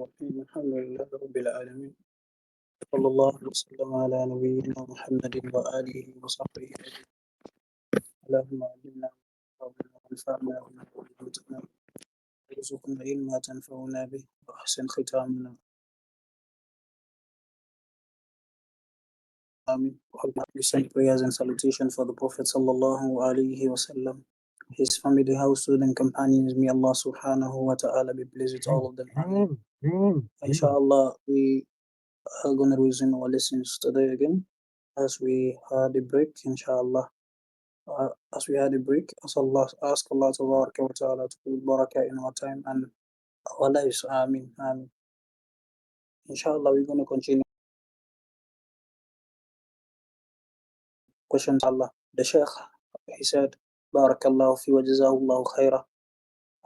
الرحيم الحمد لله رب العالمين صلى الله وسلم على نبينا محمد وآله وصحبه أجمعين. اللهم علمنا وانفعنا بما علمتنا وارزقنا علما تنفعنا به وأحسن ختامنا. Amin. We send prayers and salutation for the Prophet sallallahu alaihi wasallam, his family, household, and companions. May Allah subhanahu wa ta'ala be pleased with all of them. Amin. Inshallah, we are going to resume our lessons today again as we had a break, inshallah. As we had a break, ask Allah wa ta'ala to put barakah in our time and our lives. Amin. Amin. Inshallah, we're going to continue. Questions, Allah. The Shaykh, he said, Barakallahu fi wa jazahullahu khairah.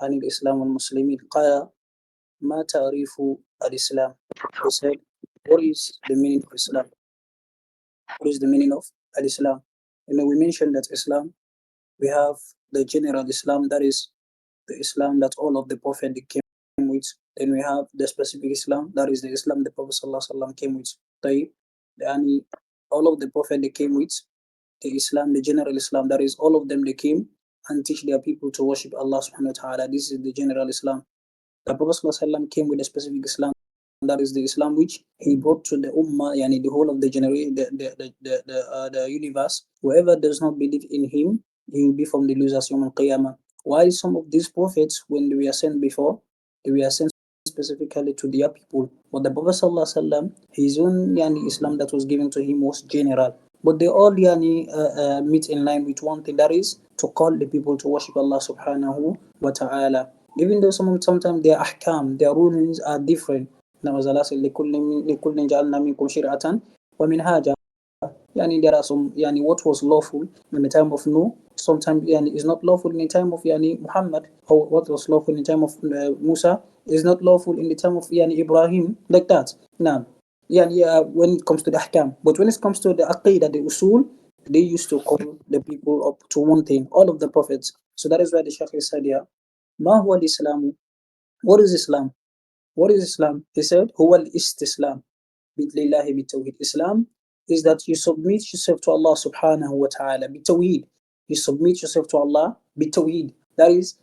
عن الإسلام والمسلمين قال ما تعريف الإسلام. He said, what is the meaning of Islam? What is the meaning of Islam? We mentioned that Islam, we have the general Islam, that is the Islam that all of the Prophet came with. Then we have the specific Islam, that is the Islam the Prophet ﷺ came with. Yani all of the Prophet they came with, the Islam, the general Islam, that is all of them they came and teach their people to worship Allah subhanahu wa ta'ala. This is the general Islam. The Prophet ﷺ came with a specific Islam, that is the Islam which he brought to the Ummah, yani the whole of the generation, the universe. Whoever does not believe in him, he will be from the losers Yawm al-Qiyamah. Why some of these prophets, when they were sent before, they were sent specifically to their people. But the Prophet ﷺ, his own yani Islam that was given to him was general. But they all meet in line with one thing, that is to call the people to worship Allah subhanahu wa ta'ala. Even though sometimes their ahkam, their rulings are different. Now, as Allah said, لِكُلٍّ جَعَلْنَا مِنْكُمْ شِرْعَةً وَمِنْهَاجًا. There are some what was lawful in the time of Noah, sometimes is not lawful in the time of Muhammad, or what was lawful in the time of Musa is not lawful in the time of Ibrahim, like that. Now, when it comes to the ahkam, but when it comes to the aqeedah, the usul, they used to call the people up to one thing, all of the prophets. So that is why the Shaykh said here, Ma huwa al-Islam? What is Islam? What is Islam? He said, Huwa al-Istislam. Lillahi bitawheed. Islam is that you submit yourself to Allah subhanahu wa ta'ala. Bitawheed. You submit yourself to Allah. Bitawheed. That is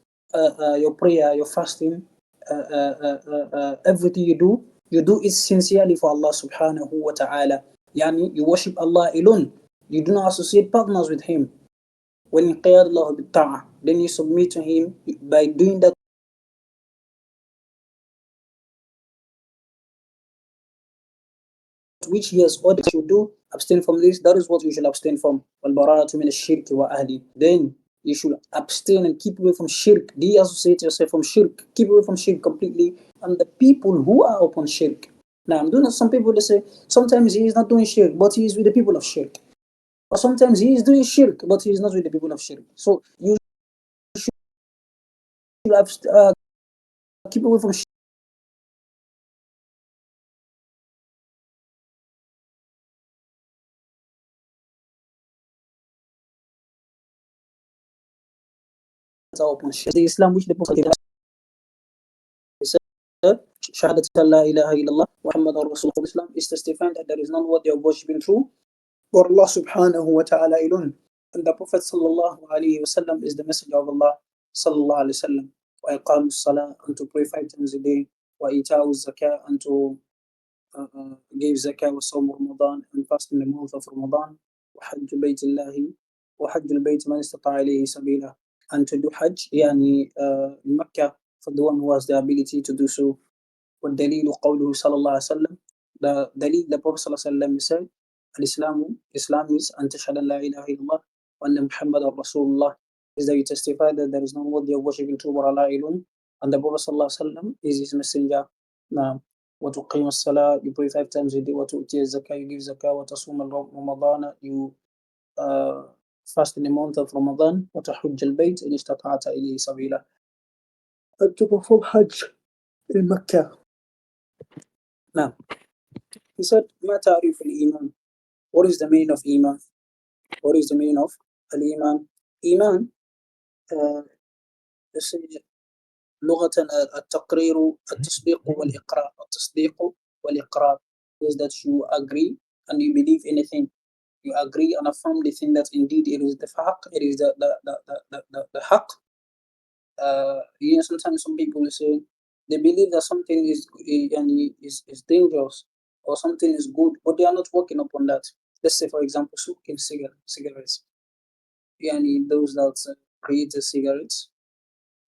your prayer, your fasting, everything you do it sincerely for Allah subhanahu wa ta'ala. You worship Allah alone. You do not associate partners with Him. When inqiyad Allah bitta'ah, then you submit to Him by doing that which he has ordered you do, abstain from this, that is what you should abstain from. Then you should abstain and keep away from shirk, de-associate yourself from shirk, keep away from shirk completely, and the people who are upon shirk. Now, I'm doing some people, they say, sometimes he is not doing shirk, but he is with the people of shirk. Or sometimes he is doing shirk, but he is not with the people of shirk. So you should keep away from shirk. Upon shirk. The Islam which the Prophet said, Shahadat la ilaha illallah Muhammad Rasulullah. Islam is testifying that there is none worthy of worshiping true for Allah subhanahu wa ta'ala alone. And the Prophet sallallahu alayhi wa sallam is the messenger of Allah sallallahu alayhi wa sallam. Wa iqamu salah, and to pray 5 times a day. Wa ita'u zakah, and to give zakah. Wa sawm Ramadan, and fast in the month of Ramadan. Wa hajju baytillahi, wa hajju al-bayt man istata'a ilayhi sabila. And to do hajj in Mecca for the one who has the ability to do so. والدليل قوله صلى الله عليه وسلم. The dalil, the Prophet صلى الله عليه وسلم said, Islam is أن تشهد أن لا إله إلا الله وأن محمد رسول الله, is that you testify that there is no worthy of worshiping true but Allah alone, and the Prophet صلى الله عليه وسلم is his messenger. Now, وتقيم الصلاة, you pray 5 times a day. وتؤتي الزكاة, you give zakah. وتصوم رمضان, you fast in the month of Ramadan. وتحج البيت إن استطعت إليه سبيلا, and to perform Hajj in Mecca. Now, he said, ما تعريف الإيمان? What is the meaning of Iman? What is the meaning of Al-Iman? Iman, let's say, لغة التقرير التصديق والإقرار. التصديق والإقرار is that you agree and you believe anything. You agree and affirm the thing that indeed it is the fact, it is the haq. Sometimes some people say they believe that something is dangerous or something is good, but they are not working upon that. Let's say, for example, smoking cigarettes. Those that create the cigarettes,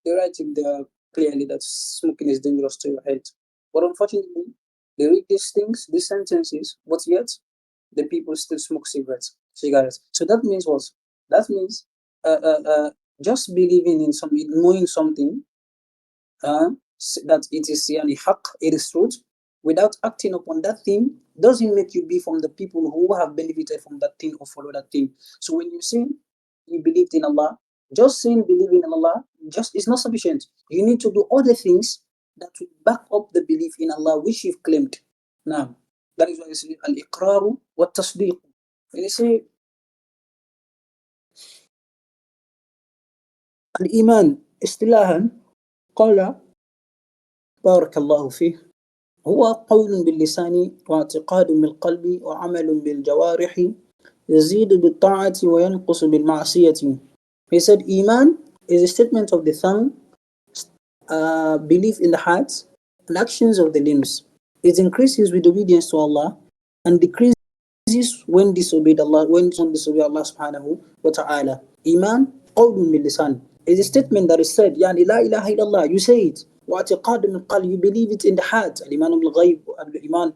they write it there clearly that smoking is dangerous to your health. But unfortunately, they read these things, these sentences, but yet the people still smoke cigarettes. So that means what? That means just believing in something, knowing something, that it is haq, it is truth, without acting upon that thing, doesn't make you be from the people who have benefited from that thing or follow that thing. So when you say you believed in Allah, just saying believing in Allah just is not sufficient. You need to do other things that will back up the belief in Allah which you've claimed. Now, that is why you say al-iqraru wa tasdiq. When you say al-iman istilahan, qala بارك الله فيه هو قول باللسان واعتقاد بالقلب وعمل بالجوارح يزيد بالطاعة وينقص بالمعصية. He said Iman is a statement of the tongue, belief in the heart, and actions of the limbs. It increases with obedience to Allah and decreases when disobeyed Allah, when one disobey Allah subhanahu wa ta'ala. Iman, qawlun bil lisan, is a statement that is said, yani la ilaha illallah, you say it. واعتقاد من القلب, you believe it in the heart. الإيمان بالغيب, الإيمان,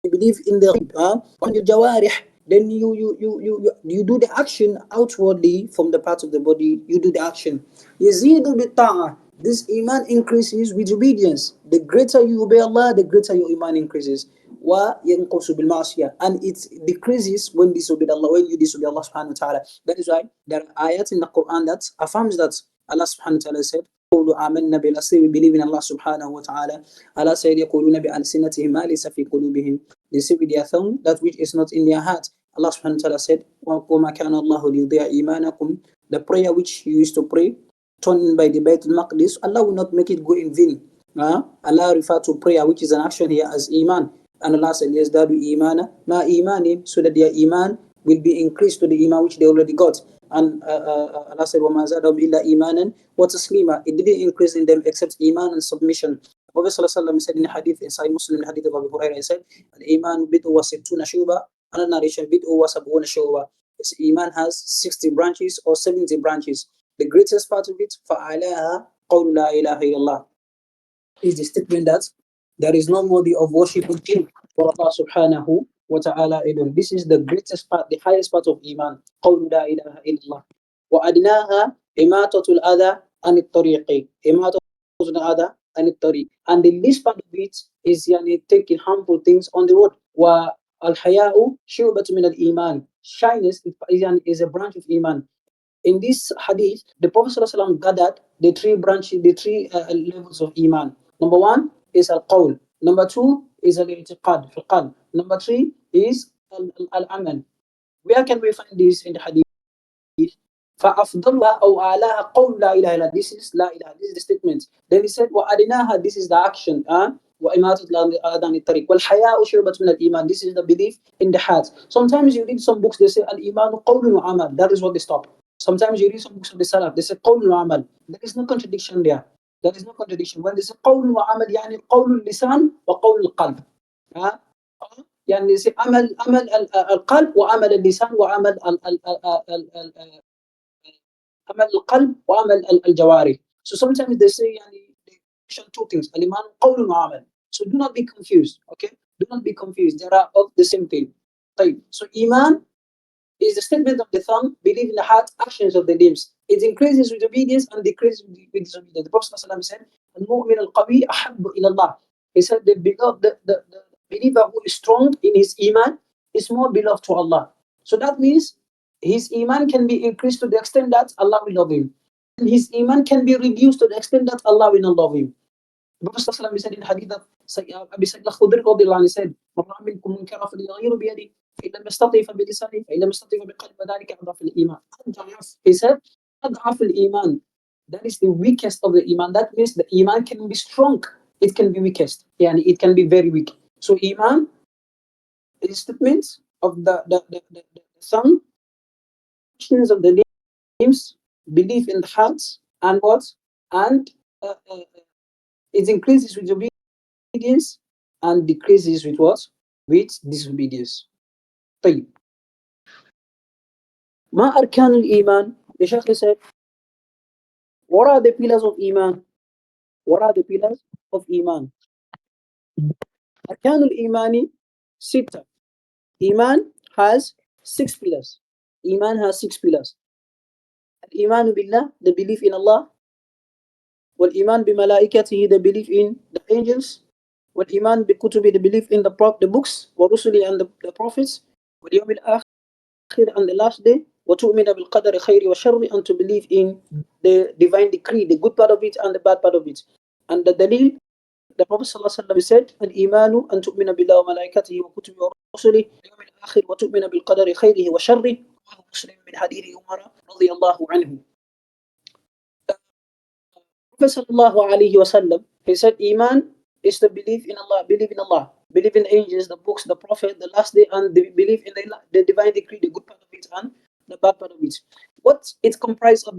you believe in the ghaib, on your jawarih, then you do the action outwardly from the parts of the body, you do the action. Yazidu bi-ta'ah, this iman increases with obedience. The greater you obey Allah, the greater your iman increases. Wa yanqusu bil ma'siyah, and it decreases when disobey Allah, when you disobey Allah subhanahu wa ta'ala. That is why there are ayats in the Quran that affirms that Allah subhanahu wa ta'ala said, قولوا آمنا بالله, say we believe in Allah subhanahu wa ta'ala. Allah said يقولون بألسنتهم ما ليس في قلوبهم, they say with their tongue that which is not in their heart. Allah subhanahu wa ta'ala said وَمَا كَانَ اللَّهُ لِيُضِيعَ إِيمَانَكُمْ, the prayer which you used to pray turning by the Bayt al-Maqdis, Allah will not make it go in vain. Allah referred to prayer which is an action here as iman, and Allah said يَزْدَادُ إِيمَانًا مَا إِيمَانِهِمْ, so that their iman will be increased to the iman which they already got. And Allah said, وَمَا زَادَهُمْ إِلَّا إِيمَانًا وَتَسْلِيمًا, it didn't increase in them except iman and submission. Prophet ﷺ said in a hadith, in Sahih Muslim, in the hadith of Abu Hurairah, he said, Al-Iman bid'u wa sittuna shuba, another narration, bid'u wa sab'una shuba. Iman has 60 branches or 70 branches. The greatest part of it, فَعَلَاهَا قَوْلُ لَا إِلَهَ إِلَّا اللَّهِ, is the statement that there is no worthy of worship with him for Allah subhanahu wa ta'ala alone. This is the greatest part, the highest part of Iman. قَوْلُ لَا إِلَهَ إِلَّا اللَّهِ. وَأَدْنَاهَا إِمَاتَةُ الْأَذَى عَنِ الطَّرِيقِ. إِمَاتَةُ الْأَذَى عَنِ الطَّرِيقِ. And the least part of it is taking harmful things on the road. وَالْحَيَاءُ شُعْبَةٌ مِنَ الْإِيمَانِ. Shyness is a branch of Iman. In this hadith, the Prophet ﷺ gathered the three branches, the three levels of Iman. Number one is al-qawl. Number two is al-i'tiqad, al-qalb. Number three is al-amal. Where can we find this in the hadith? فَأَفْضَلُهَا أَوْ أَعْلَاهَا قَوْلُ لَا إِلَهَ إِلَّا. This is la ilaha, this is the statement. Then he said, وَأَدْنَاهَا, this is the action. وَإِمَاتَةُ الْأَذَى عَنِ الطَّرِيقِ. وَالْحَيَاءُ شُعْبَةٌ مِنَ الْإِيمَانِ. This is the belief in the heart. Sometimes you read some books, they say al-iman qawlun wa amal. That is what they stop. Sometimes you read some books of the Salaf, they say qawlun wa amal. There is no contradiction there. There is no contradiction. When they say qawlun wa amal, يعني قول اللسان وقول القلب. يعني say عمل القلب وعمل اللسان وعمل عمل القلب وعمل الجوارح. So sometimes they say they mention two things, al-iman qawlun wa amal. So do not be confused, okay? Do not be confused. They are of the same thing. So iman is the statement of the tongue, belief in the heart, actions of the limbs. It increases with obedience and decreases with disobedience. The Prophet ﷺ said, "Al-mu'min al-qawi ahabbu ila Allah." He said, the believer who is strong in his iman is more beloved to Allah. So that means his iman can be increased to the extent that Allah will love him. And his iman can be reduced to the extent that Allah will not love him. The Prophet ﷺ said in hadith that Abi Sa'id al-Khudri radiallahu anhu said, "Man ra'a minkum munkaran falyughayyirhu bi yadihi, fa in lam yastati' fa bi lisanihi, fa in lam yastati' fa bi qalbihi, wa dhalika adhafu al-iman." He said, adhafu al-iman. That is the weakest of the iman. That means the iman can be strong, it can be weakest, and it can be very weak. So iman is statements of the functions of the limbs, belief in the hearts, and what? And it increases with obedience and decreases with what? With disobedience. طيب. ما أركان الإيمان? The Shaykh said, what are the pillars of Iman? What are the pillars of Iman? أركان الإيمان ستة. Iman has 6 pillars. Iman has 6 pillars. الإيمان بالله, the belief in Allah. والإيمان بملائكته, the belief in the angels. والإيمان بكتبه, the belief in the books. ورسله, and the prophets. واليوم الآخر, and the last day. وتؤمن بالقدر خير وشر, and to believe in the divine decree, the good part of it and the bad part of it. And the dalil, the Prophet ﷺ said, الإيمان أن تؤمن بالله وملائكته وكتبه ورسله واليوم الآخر وتؤمن بالقدر خيره وشره. رواه مسلم من حديث عمر رضي الله عنه. Prophet sallallahu alaihi wasallam, he said, Iman is the belief in Allah, believe in angels, the books, the prophet, the last day, and the belief in the divine decree, the good part of it and the bad part of it. What it comprised of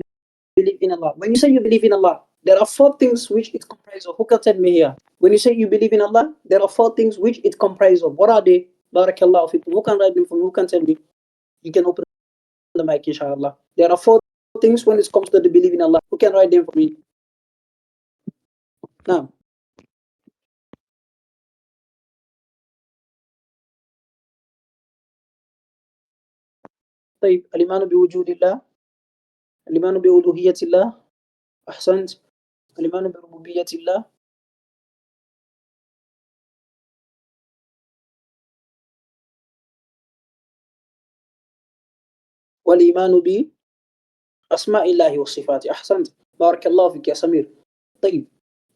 belief in Allah? When you say you believe in Allah, there are 4 things which it comprises of. Who can tell me here? When you say you believe in Allah, there are 4 things which it comprises of. What are they? Barakallahu fikum. Who can write them for me? Who can tell me? You can open the mic, inshallah. There are 4 things when it comes to the belief in Allah. Who can write them for me? Now, طيب الإيمان بوجود الله، الإيمان بألوهية الله، أحسنت، الإيمان بربوبية الله، والإيمان بأسماء الله وصفاته. أحسنت، بارك الله فيك يا سمير. طيب.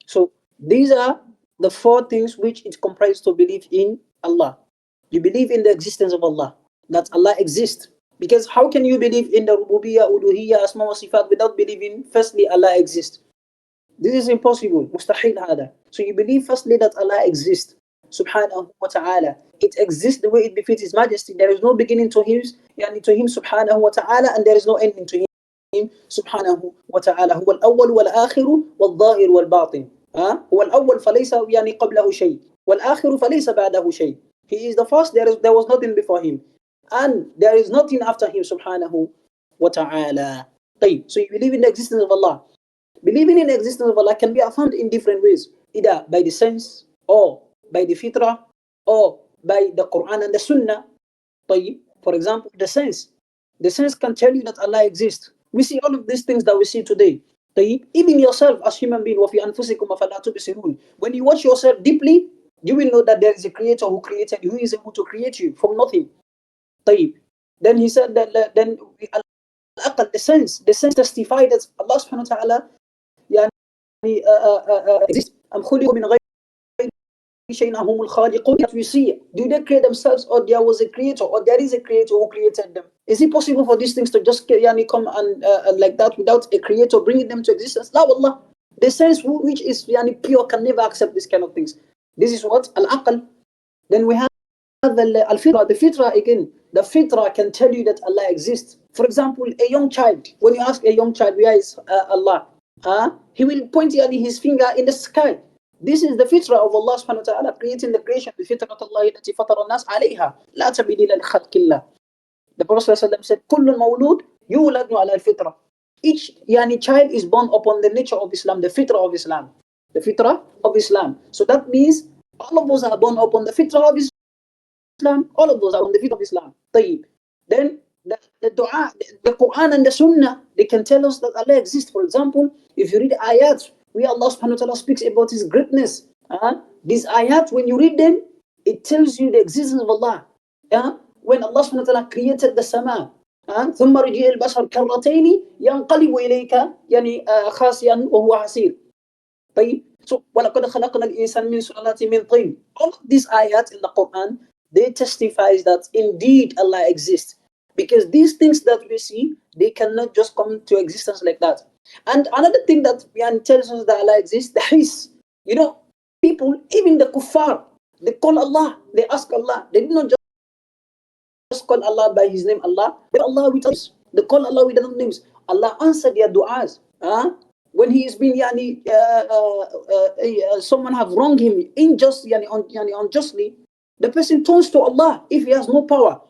So these are the 4 things which it comprises to believe in Allah. You believe in the existence of Allah, that Allah exists. Because how can you believe in the Rububiyyah, Uluhiyyah, Asma wa Sifat without believing firstly Allah exists? This is impossible. Mustahil hada. So you believe firstly that Allah exists, subhanahu wa ta'ala. It exists the way it befits His Majesty. There is no beginning to Him, subhanahu wa ta'ala, and there is no ending to Him, subhanahu wa ta'ala. هو الأول والآخر والظاهر والباطن. هو الأول فليس يعني قبله شيء والآخر فليس بعده شيء. He is the first, there was nothing before Him, and there is nothing after Him, subhanahu wa ta'ala. طيب. So you believe in the existence of Allah. Believing in the existence of Allah can be affirmed in different ways, either by the sense, or by the fitrah, or by the Quran and the Sunnah. For example, the sense. The sense can tell you that Allah exists. We see all of these things that we see today. Even yourself as human being, وَفِي أَنفُسِكُمْ أَفَلَا تُبْصِرُونَ. When you watch yourself deeply, you will know that there is a creator who created you, who is able to create you from nothing. Then he said that the sense testify that Allah subhanahu wa ta'ala exist. أم خلقوا من غير شيء هم الخالقون. That we see, do they create themselves, or there was a creator, or there is a creator who created them? Is it possible for these things to just come and like that without a creator bringing them to existence? La wallah. The sense which is pure can never accept this kind of things. This is what al-aql. Then we have al-fitra. The fitra again. The fitra can tell you that Allah exists. For example, a young child. When you ask a young child, where is Allah? He will point his finger in the sky. This is the fitrah of Allah subhanahu wa ta'ala, creating the creation. بِفِطْرَةَ اللَّهِ الَّتِي فَطَرَ النَّاسَ عَلَيْهَا لَا تَبْدِيلَ لِخَلْقِ اللَّهِ. The Prophet ﷺ said, كُلُّ مَوْلُودٍ يُولَدُ عَلَى الْفِطْرَةِ. Each child is born upon the nature of Islam, the fitrah of Islam. The fitrah of Islam. So that means all of us are born upon the fitrah of Islam. All of us are on the fitrah of Islam. طيب. Then the dua, the Quran and the Sunnah, they can tell us that Allah exists. For example, if you read ayat where Allah subhanahu wa ta'ala speaks about His greatness, these ayat, when you read them, it tells you the existence of Allah. When Allah subhanahu wa ta'ala created the sama, ثم رجع البشر كرتين ينقلب إليك يعني خاسئا وهو حسير. طيب. So ولقد خلقنا الإنسان من سلالة من طين. All of these ayat in the Quran, they testify that indeed Allah exists. Because these things that we see, they cannot just come to existence like that. And another thing that tells us that Allah exists, there is, you know, people, even the kuffar, they call Allah, they ask Allah. They did not just call Allah by His name, Allah. They call Allah with names. They call Allah with other names. Allah answered their du'as. When he is being someone have wronged him unjustly, the person turns to Allah if he has no power.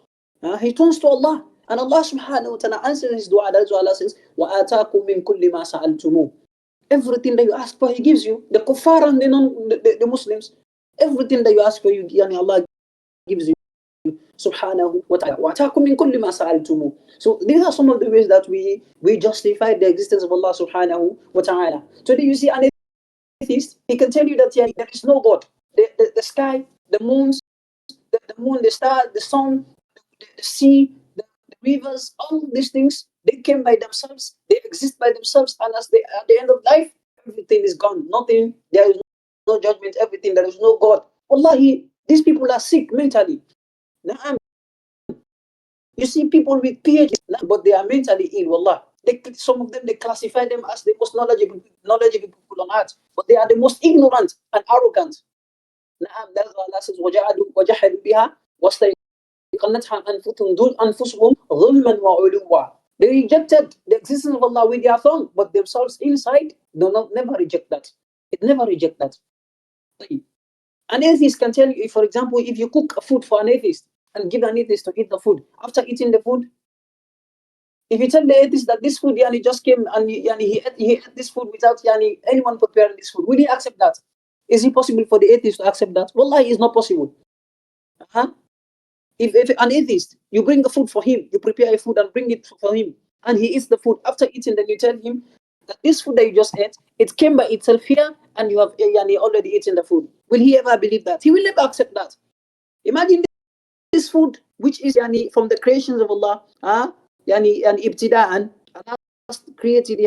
He turns to Allah. And Allah subhanahu wa ta'ala answers his dua. That's why Allah says, وَآتَاكُم مِّن كُلِّ مَا سَأَلْتُمُوهُ. Everything that you ask for, He gives you. The kuffar and the Muslims, everything that you ask for, Allah gives you. Subhanahu wa ta'ala. وَآتَاكُم مِّن كُلِّ مَا سَأَلْتُمُوهُ. So these are some of the ways that we justify the existence of Allah subhanahu wa ta'ala. Today you see an atheist, he can tell you that there is no God. The sky, the moons, the moon, the star, the sun, the sea, the rivers, all these things, they came by themselves, they exist by themselves, and at the end of life, everything is gone. Nothing, there is no judgment, everything, there is no God. Wallahi, these people are sick mentally. Na'am. You see people with PhDs, but they are mentally ill, wallah. Some of them, they classify them as the most knowledgeable people on earth, but they are the most ignorant and arrogant. نعم, that's why Allah says, وَجَحَدُوا بِهَا وَاسْتَيْقَنَتْهَا أَنفُسُهُمْ ظُلْمًا وَعُلُوًّا. They rejected the existence of Allah with their tongue, but themselves inside do not never reject that. It never reject that. An atheist can tell you, for example, if you cook a food for an atheist and give an atheist to eat the food, after eating the food, if you tell the atheist that this food just came and he ate this food without anyone preparing this food, will he accept that? Is it possible for the atheist to accept that? Wallahi, it's not possible. Uh-huh. If an atheist, you bring the food for him, you prepare a food and bring it for him, and he eats the food. After eating, then you tell him that this food that you just ate, it came by itself here, and you have already eaten the food. Will he ever believe that? He will never accept that. Imagine this food, which is from the creations of Allah, ibtida'an, Allah created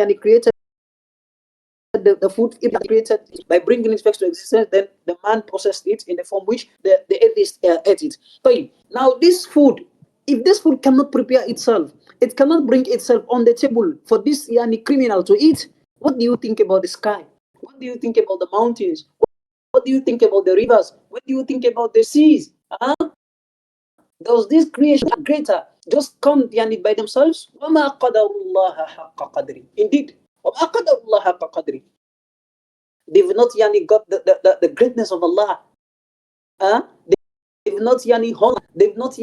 the food created by bringing it back to existence, then the man processed it in the form which the atheist ate it. Okay. Now this food, if this food cannot prepare itself, it cannot bring itself on the table for this criminal to eat, what do you think about the sky? What do you think about the mountains? What do you think about the rivers? What do you think about the seas? Does this creation greater just come by themselves? وَمَا قَدَرُ اللَّهَ حَقَّ قَدْرِ. Indeed, وَمَا قَدَرُ اللَّهَ حَقَّ قَدْرِ. They've not got the greatness of Allah. They've not they've not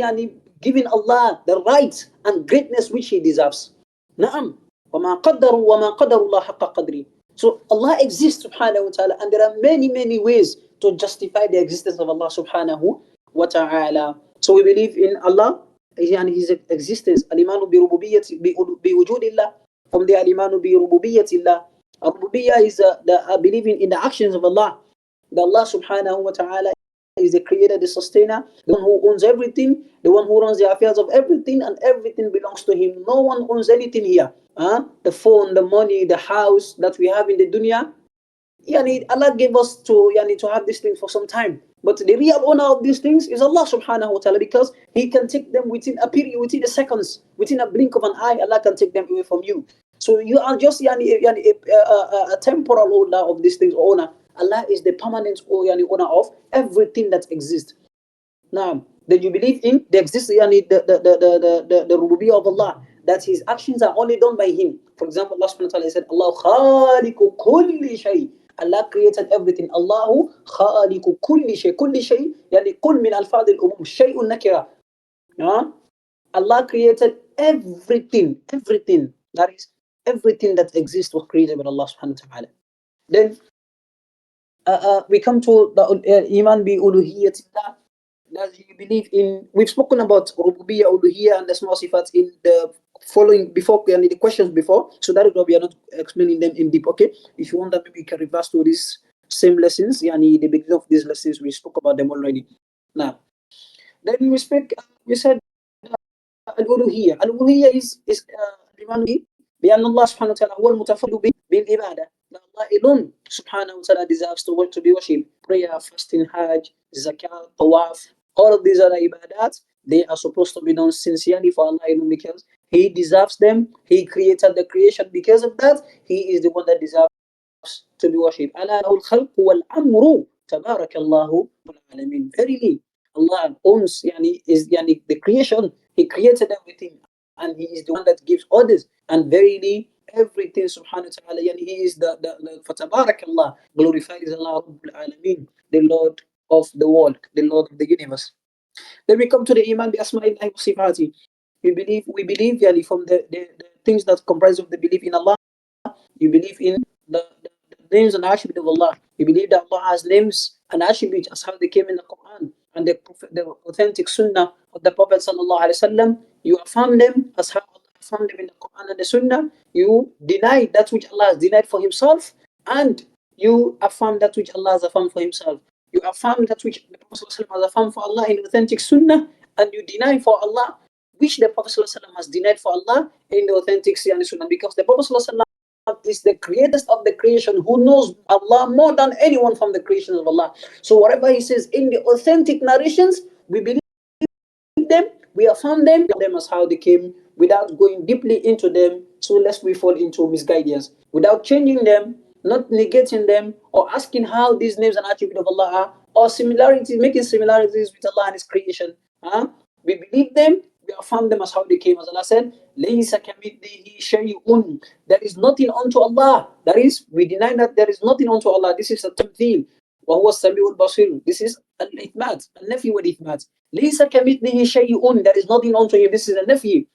given Allah the right and greatness which He deserves. Naam. وَمَا قَدَرُ اللَّهَ حَقَّ قَدْرِ. So Allah exists subhanahu wa ta'ala, and there are many ways to justify the existence of Allah subhanahu wa ta'ala. So we believe in Allah and His existence. Al-imanu bi wujudillah. From the al-imanu bi rububiyatillah. Rububiyyah is believing in the actions of Allah. That Allah subhanahu wa ta'ala is the creator, the sustainer, the one who owns everything, the one who runs the affairs of everything, and everything belongs to Him. No one owns anything here. The phone, the money, the house that we have in the dunya, Allah gave us to have these things for some time. But the real owner of these things is Allah subhanahu wa ta'ala, because He can take them within a period, within a seconds, within a blink of an eye. Allah can take them away from you. So you are just a temporal owner of these things, owner. Allah is the permanent owner of everything that exists. Now, then you believe in the existence, the rububiyyah of Allah, that His actions are only done by Him. For example, Allah subhanahu wa ta'ala said, Allah khaliqu kulli shay. Allah created everything. Allahu khaliqu kulli shay. Kulli shay, kul min al-fadil umum, shay'un nakira. Allah created everything. That is, everything that exists was created by Allah subhanahu wa ta'ala. Then we come to the iman bi uluhiyatillah. That you believe in. We've spoken about rububiyyah, uluhiyyah, and the small sifat in the following before, and the questions before. So that is why we are not explaining them in deep. Okay, if you want that, maybe you can reverse to these same lessons. The beginning of these lessons, we spoke about them already. Now, then we said al-uluhiyyah. Al-uluhiyyah is بأن الله سبحانه وتعالى هو المتفرد بالعبادة. Allah alone subhanahu wa ta'ala deserves to be worshipped. Prayer, fasting, hajj, zakat, tawaf, all of these other ibadat, they are supposed to be done sincerely for Allah alone, because He deserves them. He created the creation. Because of that, he is the one that deserves to be worshipped. ألا له الخلق والأمر تبارك الله رب العالمين. Verily, Allah owns, is the creation. He created everything, and He is the one that gives orders. And verily, everything, subhanahu wa ta'ala, He is the فَتَبَارَكَ اللَّهُ, glorified is Allah Rabbul Alameen, the Lord of the world, the Lord of the universe. Then we come to the Iman bi Asma'illahi wa Sifati. We believe from the things that comprise of the belief in Allah. You believe in the names and attributes of Allah. You believe that Allah has names and attributes as how they came in the Quran and the authentic Sunnah of the Prophet sallallahu alaihi wasallam. You affirm them as how Allah affirmed them in the Quran and the Sunnah. You deny that which Allah has denied for Himself, and you affirm that which Allah has affirmed for Himself. You affirm that which the Prophet sallallahu alaihi wasallam has affirmed for Allah in authentic Sunnah, and you deny for Allah which the Prophet sallallahu alaihi wasallam has denied for Allah in the authentic Sunnah, because the Prophet sallallahu alaihi wasallam is the greatest of the creation, who knows Allah more than anyone from the creation of Allah. So whatever he says in the authentic narrations, we believe them, we affirm them as how they came, without going deeply into them, so lest we fall into misguidance, without changing them, not negating them, or asking how these names and attributes of Allah are, or similarities, making similarities with Allah and His creation. We believe them, we affirm them as how they came, as Allah said, لَيْسَ كَمِثْلِهِ شَيْءٌ. There is nothing unto Allah. That is, we deny that there is nothing unto Allah. This is a tamthil. وهو السميع البصير. This is al-ithbat, al-nafi wal-ithbat. ليس كمثله شيء. There is nothing unto him. This is a nafi.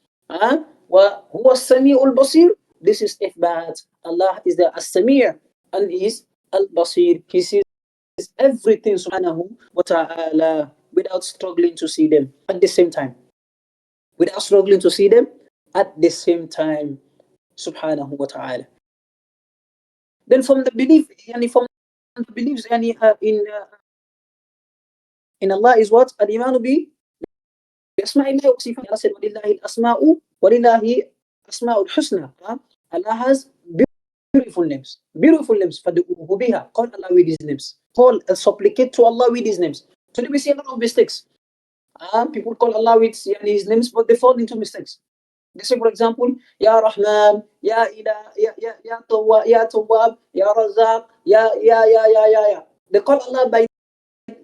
وهو السميع البصير. This is ithbat. Allah is the as-sami' and He is al-basir. He sees everything subhanahu wa ta'ala without struggling to see them at the same time. Without struggling to see them at the same time, subhanahu wa ta'ala. Then from the belief, from the beliefs in Allah is what? Al-imanu bi asma'illahi wa sifatihi. Allah said, وَلِلَّهِ الْأَسْمَاءُ وَلِلَّهِ أَسْمَاءُ الْحُسْنَى. Allah has beautiful names. Beautiful names. فَدُعُوهُ بِهَا. Call Allah with His names. Call and supplicate to Allah with His names. So we see a lot of mistakes. People call Allah with His names, but they fall into mistakes. They say, for example, Ya Rahman, Ya Ilah, Ya Tawwab, Ya Razaq, Ya. They call Allah by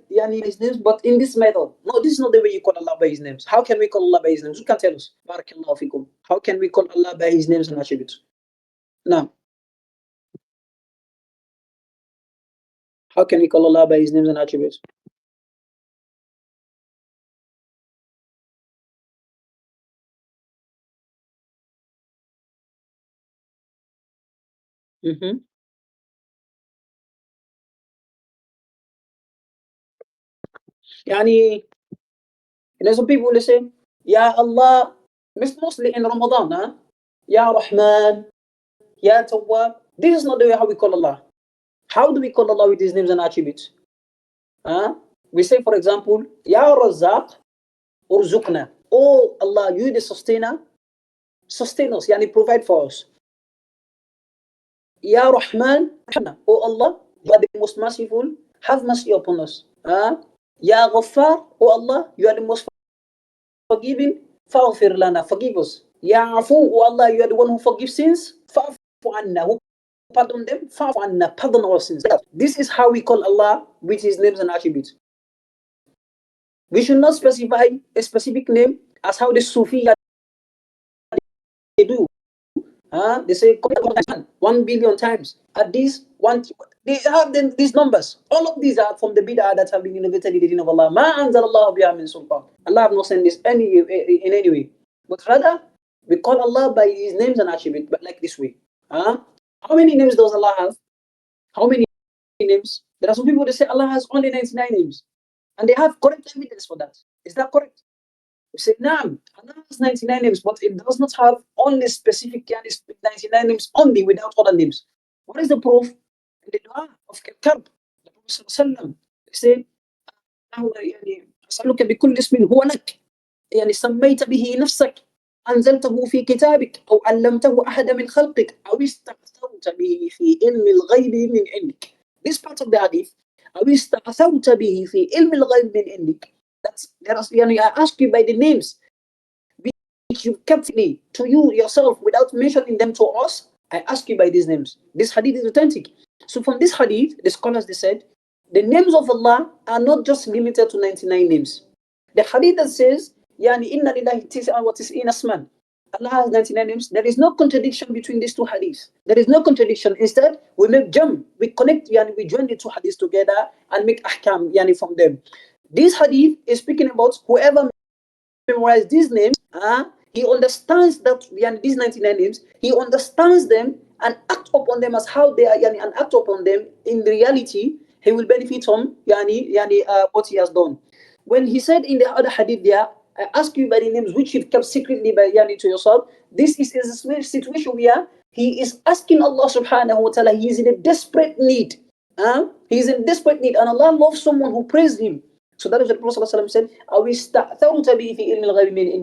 His names, but in this method. No, this is not the way you call Allah by His names. How can we call Allah by His names? Who can tell us? Barakallahu fikum. How can we call Allah by His names and attributes? Now, how can we call Allah by His names and attributes? Mm-hmm. Yani, some people will say, Ya Allah, mostly in Ramadan, Ya Rahman, Ya Tawwab. This is not the way how we call Allah. How do we call Allah with His names and attributes? We say, for example, Ya Razzaq, Urzuqna. Oh Allah, you the sustainer, sustain us, yani provide for us. Ya Rahman, oh Allah, you are the most merciful, have mercy upon us. Ya Ghaffar, oh Allah, you are the most forgiving, faghfir lana, forgive us. Ya Afu, oh Allah, you are the one who forgives sins, fa'fu anna, who pardon them, fa'fu anna, pardon our sins. This is how we call Allah with His names and attributes. We should not specify a specific name as how the Sufi they do. They say 1 billion times. At this one, they have these numbers. All of these are from the bid'ah that have been innovated in the deen of Allah. Ma anzal Allah biha min sultan. Allah have not sent this in any way. But rather, we call Allah by His names and attributes, but like this way. How many names does Allah have? How many names? There are some people that say Allah has only 99 names. And they have correct evidence for that. Is that correct? We say, Naam, Allah has 99 names, but it does not have only specific 99 names only without other names. What is the proof? In the dua of Karb, the Prophet ﷺ said, أسألك بكل اسم هو لك سميت به نفسك أنزلته في كتابك أو علمته أحد من خلقك أو استأثرت به في علم الغيب من عندك. This part of the hadith, أو استأثرت به في علم الغيب من عندك. I ask you by the names you kept me to you yourself without mentioning them to us, I ask you by these names. This hadith is authentic. So from this hadith, the scholars they said, the names of Allah are not just limited to 99 names. The hadith that says, Yani inna lillahi tis'an wa tis'ina asman. Allah has 99 names. There is no contradiction between these two hadiths. There is no contradiction. Instead, we make jam, we connect, yani we join the two hadiths together and make ahkam yani from them. This hadith is speaking about whoever memorize these names, he understands that these 99 names, he understands them and act upon them as how they are, and act upon them in reality, he will benefit from what he has done. When he said in the other hadith there, I ask you by the names which you've kept secretly by to yourself, this is a situation where he is asking Allah subhanahu wa ta'ala, he is in a desperate need. He is in desperate need, and Allah loves someone who prays him. So that is what the Prophet ﷺ said,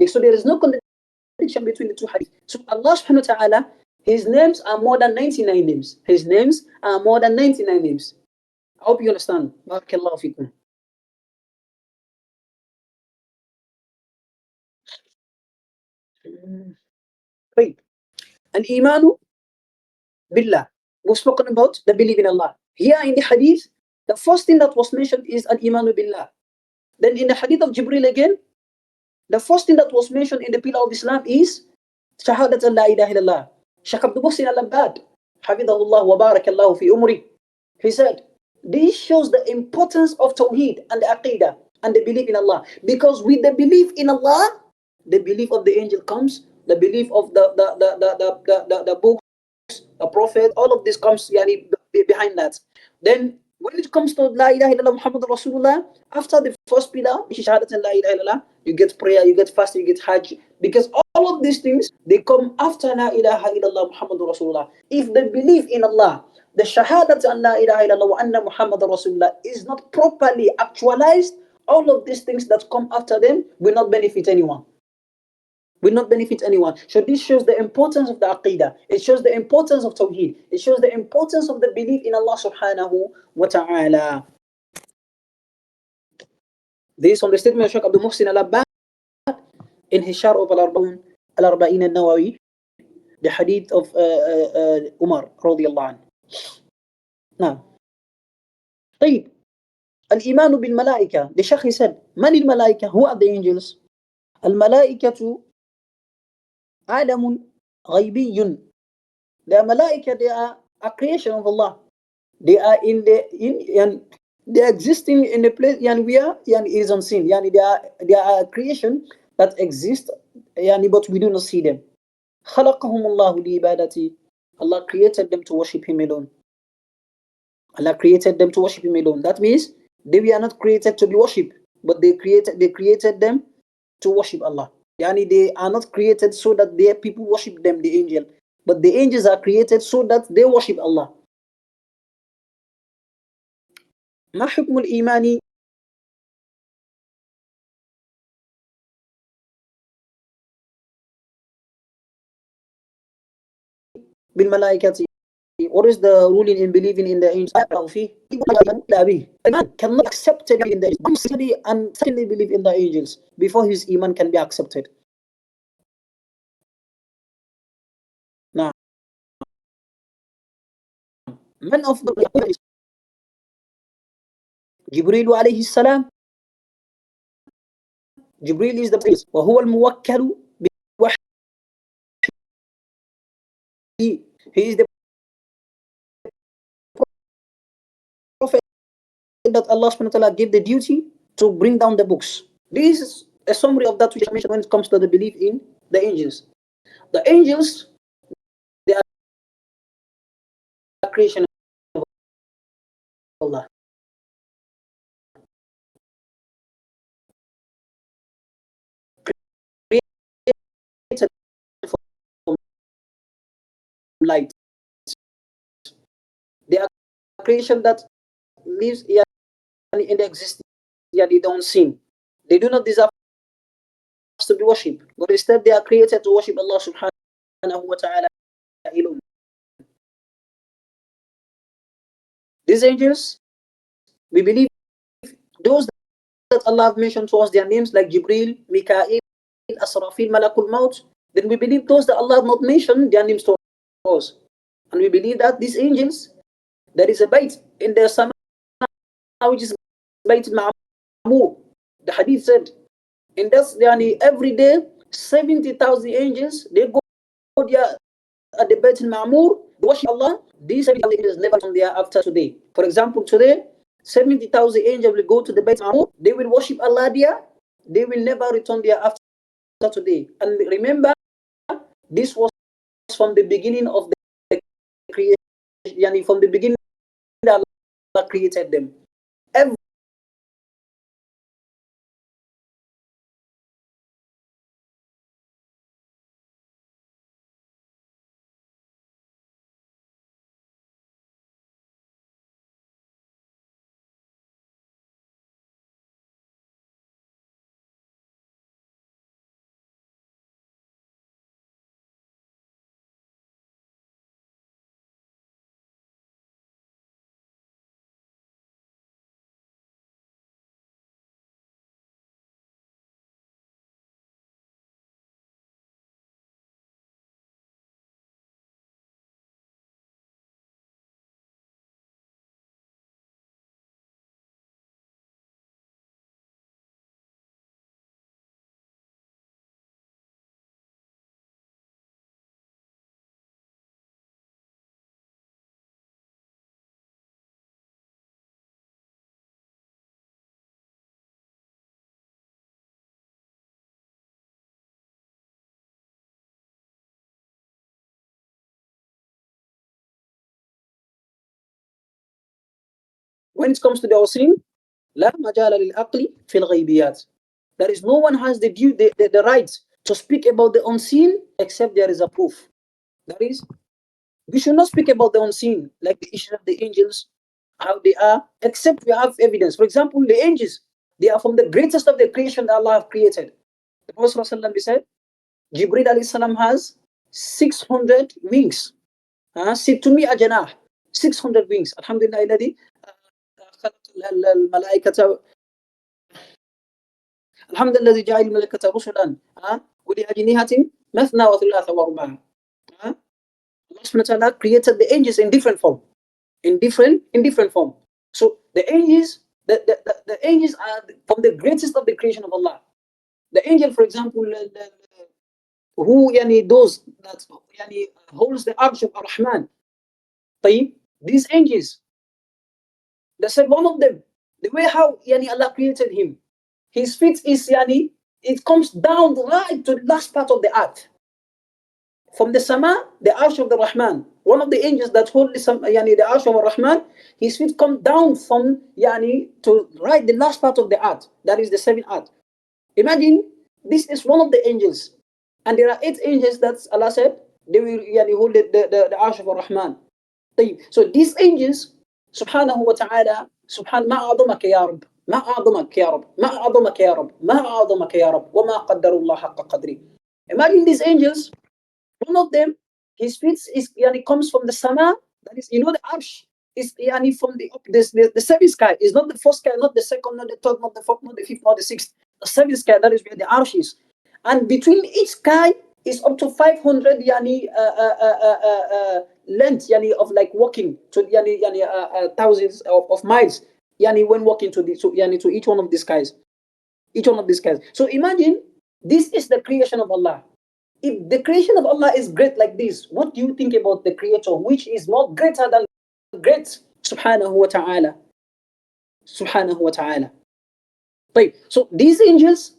so there is no contradiction between the two hadiths. So Allah subhanahu wa ta'ala, his names are more than 99 names. His names are more than 99 names. I hope you understand. Barakallahu fikum. Great. And imanu billah. We've spoken about the belief in Allah. Here in the hadith, the first thing that was mentioned is an imanu billah. Then in the hadith of Jibril again, the first thing that was mentioned in the pillar of Islam is Shahadat la ilaha illallah. Shaykh Abdul Muhsin al-Abbad, Hafidahullah wa barakallahu fi umri. He said, this shows the importance of Tawheed and the Aqeedah and the belief in Allah. Because with the belief in Allah, the belief of the angel comes, the belief of the books, the prophet, all of this comes behind that. Then when it comes to La ilaha illallah Muhammad Rasulullah, after the first pillar, which is Shahadat La ilaha illallah, you get prayer, you get fasting, you get Hajj. Because all of these things, they come after La ilaha illallah Muhammad Rasulullah. If the belief in Allah, the Shahadat an La ilaha illallah wa anna Muhammad Rasulullah is not properly actualized, all of these things that come after them will not benefit anyone. Will not benefit anyone. So this shows the importance of the Aqeedah. It shows the importance of Tawheed. It shows the importance of the belief in Allah subhanahu wa ta'ala. This on the statement of Shaykh Abdul Muhsin al-Abbad in his Sharh of al-Arba'in al-Nawawi, the hadith of Umar radiyallahu anhu. Now, طيب, الإيمان بالملائكة. The Shaykh said, من الملائكة? Who are the angels? الملائكة عالم غيبي. The malaika, they are a creation of Allah. They are they are existing in a place where is unseen. They are a creation that exists, but we do not see them. خلقهم الله لعبادته. Allah created them to worship Him alone. Allah created them to worship Him alone. That means they were not created to be worshipped, but they created them to worship Allah. They are not created so that their people worship them, the angel. But the angels are created so that they worship Allah. ما حكم الإيمان بالملائكة? What is the ruling in believing in the angels? Iman cannot accept it in the angels. And secondly believe in the angels before his iman can be accepted. Now, من أفضل جبريل عليه السلام. Jibril is the prince. وهو الموكل بالوحي. He is the prophet that Allah subhanahu wa ta'ala gave the duty to bring down the books. This is a summary of that which I mentioned when it comes to the belief in the angels. The angels, they are creation of Allah. Created from light. They are creation that lives in the existence, they don't sin. They do not deserve to be worshipped, but instead they are created to worship Allah subhanahu wa ta'ala alone. These angels, we believe those that Allah have mentioned to us, their names like Jibril, Mikael, Asrafil, Malakul Maut, then we believe those that Allah has not mentioned their names to us. And we believe that these angels, there is a bait in their sama, which is bait ma'amur. The hadith said, in this, every day, 70,000 angels, they go there at the Bait al-Ma'mur, worship Allah. These 70,000 angels never come there after today. For example, today, 70,000 angels will go to the Bait al-Ma'mur. They will worship Allah there. They will never return there after today. And remember, this was from the beginning of the creation. From the beginning, Allah created them. Every when it comes to the unseen, لا مجال للعقل في الغيبيات. There is no one has the right to speak about the unseen except there is a proof. That is, we should not speak about the unseen, like the issue of the angels, how they are, except we have evidence. For example, the angels, they are from the greatest of the creation that Allah have created. The Prophet ﷺ said, Jibril alayhi salam has 600 wings. To me, ajanah, 600 wings. Alhamdulillah, الذي خلق الملائكة الحمد لله الذي جعل الملائكة رسلا ولأجنحة مثنى وثلاث ورباع. Allah subhanahu wa ta'ala created the angels in different form. In different form. So the angels, the angels are from the greatest of the creation of Allah. The angel, for example, who those that holds the arch of Ar-Rahman. These angels, they said one of them, the way how Allah created him, his feet is it comes down right to the last part of the earth. From the Sama, the Arsh of the Rahman, one of the angels that hold the Arsh of the Rahman, his feet come down from to right the last part of the earth. That is the seventh earth. Imagine, this is one of the angels, and there are 8 angels that Allah said they will hold the Arsh of the Rahman. So these angels, subhanahu wa ta'ala, ما أعظمك يا رب، ما أعظمك يا رب، ما أعظمك يا رب، ما أعظمك يا رب، وما قدر الله حق قدره. Imagine these angels. One of them, his feet is comes from the sama. That is, the arsh is from the seventh sky. Is not the first sky, not the second, not the third, not the fourth, not the fifth, not the sixth. The seventh sky. That is where the arsh is. And between each sky is up to 500 length of like walking to thousands of miles when walking to each one of these skies. Each one of these skies. So imagine, this is the creation of Allah. If the creation of Allah is great like this, what do you think about the Creator, which is more greater than great? Subhanahu wa ta'ala. Subhanahu wa ta'ala. So these angels,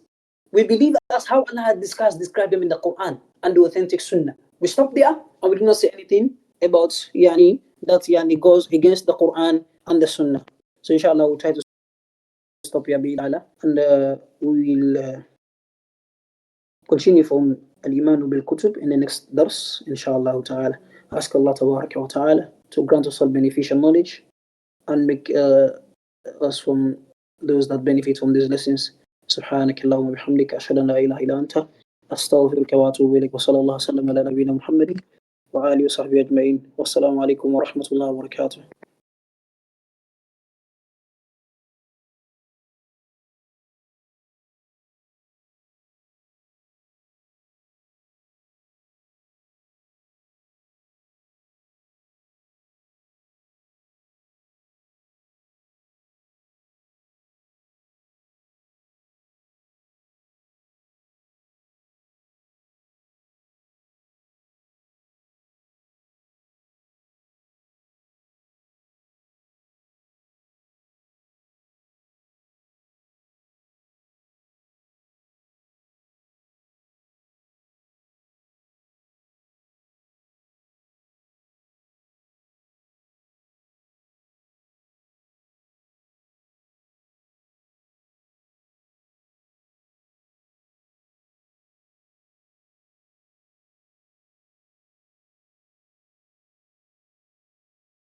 we believe that's how Allah has described them in the Quran and the authentic Sunnah. We stop there and we do not say anything about that goes against the Quran and the Sunnah. So inshallah we'll try to stop here and we will continue from Al-Iman bil-Kutub in the next dars, inshallah ta'ala. Ask Allah tabaraka wa ta'ala to grant us all beneficial knowledge and make us from those that benefit from these lessons. سبحانك اللهم وبحمدك أشهد أن لا إله إلا أنت أستغفرك وأتوب إليك وصلى الله وسلم على نبينا محمد وآله وصحبه أجمعين والسلام عليكم ورحمة الله وبركاته.